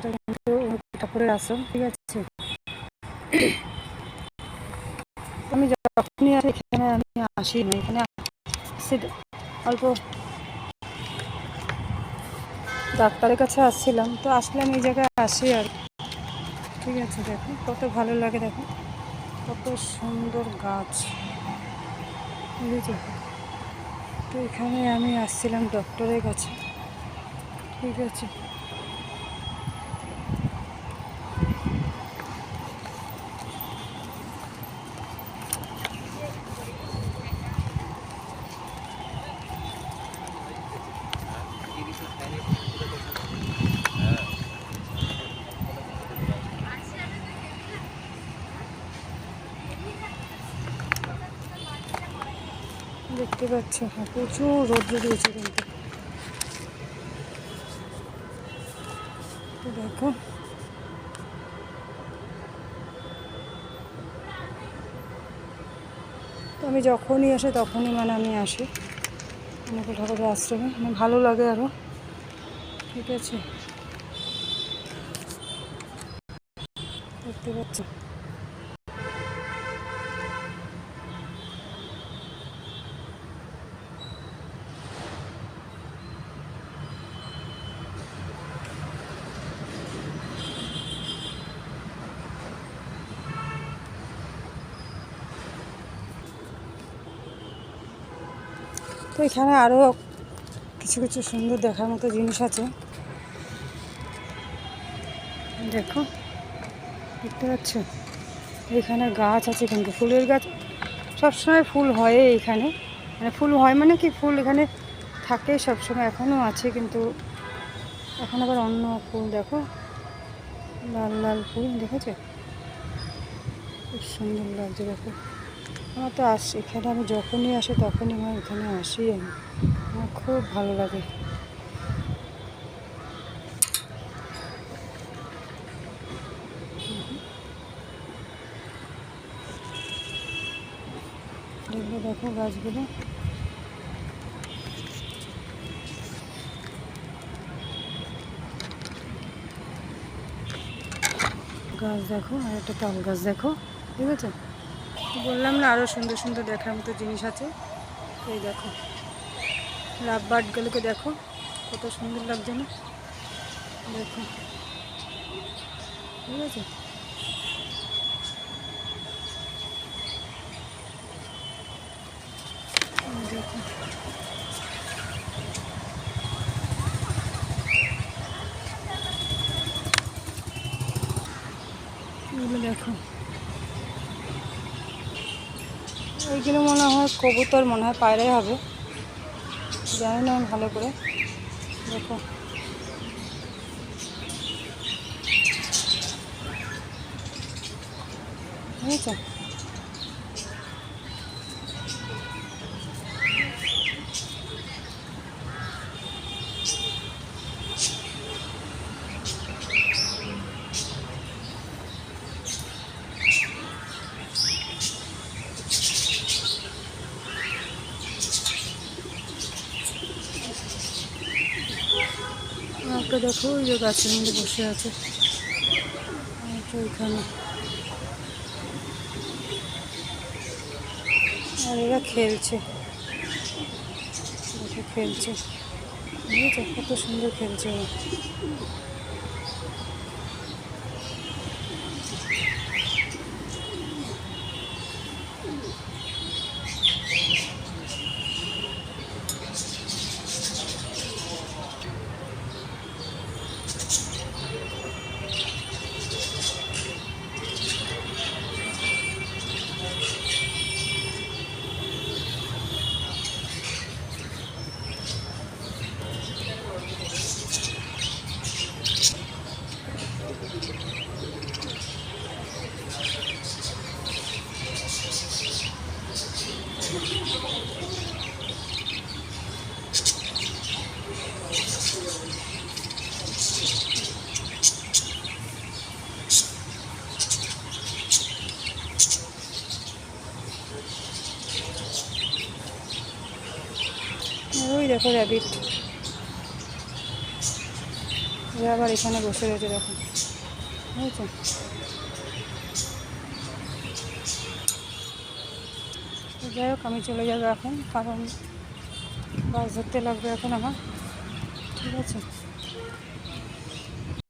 এটা কিন্তু ঠাকুরের আশ্রম, ঠিক আছে। আমি যখনই আসি এখানে আমি আসি না, এখানে অল্প ডাক্তারের কাছে আসছিলাম, তো আসলে আমি এই জায়গায় আসি আর, ঠিক আছে। দেখো কত ভালো লাগে, দেখো কত সুন্দর গাছ, বুঝেছো। তো এখানে আমি আসছিলাম ডক্টরের কাছে, ঠিক আছে। দেখতে পাচ্ছ, হ্যাঁ প্রচুর রৌদ্র দিয়েছে কিন্তু, তো দেখো তো আমি যখনই আসি তখনই মানে আমি আসি অনুকূল ঠাকুরের আশ্রমে, মানে ভালো লাগে আরও, ঠিক আছে। দেখতে পাচ্ছ তো এখানে আরও কিছু কিছু সুন্দর দেখার মতো জিনিস আছে, দেখো দেখতে পাচ্ছ। এখানে গাছ আছে কিন্তু ফুলের গাছ, সবসময় ফুল হয় এখানে, মানে ফুল হয় মানে কি, ফুল এখানে থাকে সবসময়, এখনও আছে, কিন্তু এখন আবার অন্য ফুল, দেখো লাল লাল ফুল, দেখেছো খুব সুন্দর লাগছে। দেখো আমার তো এখানে আমি যখনই আসি তখনই আমার এখানে আসি আমি, আমার খুব ভালো লাগে। দেখো দেখো গাছগুলো, গাছ দেখো, আর একটা তাল গাছ দেখো, ঠিক আছে। বললাম না আরও সুন্দর সুন্দর দেখার মতো জিনিস আছে। এই দেখো লাভ বার্ডগুলোকে দেখো কত সুন্দর লাগছে না, দেখো, ঠিক আছে। দেখো এগুলো দেখো, এইগুলো মনে হয় কবুতর, মনে হয় পায়রাই হবে, জানি না আমি ভালো করে। দেখো বুঝেছো, একটা দেখো ওই যে গাছের মধ্যে বসে আছে, ওইখানে, আর এরা খেলছে, দেখো খেলছে, বুঝেছো কত সুন্দর খেলছে ওরা। ওই দেখো র্যাবিট, এ আবার এখানে বসে রয়েছে দেখো, বুঝেছো? তো যাই হোক আমি চলে যাবো এখন, কারণ বাস ধরতে লাগবে এখন আমার, ঠিক আছে?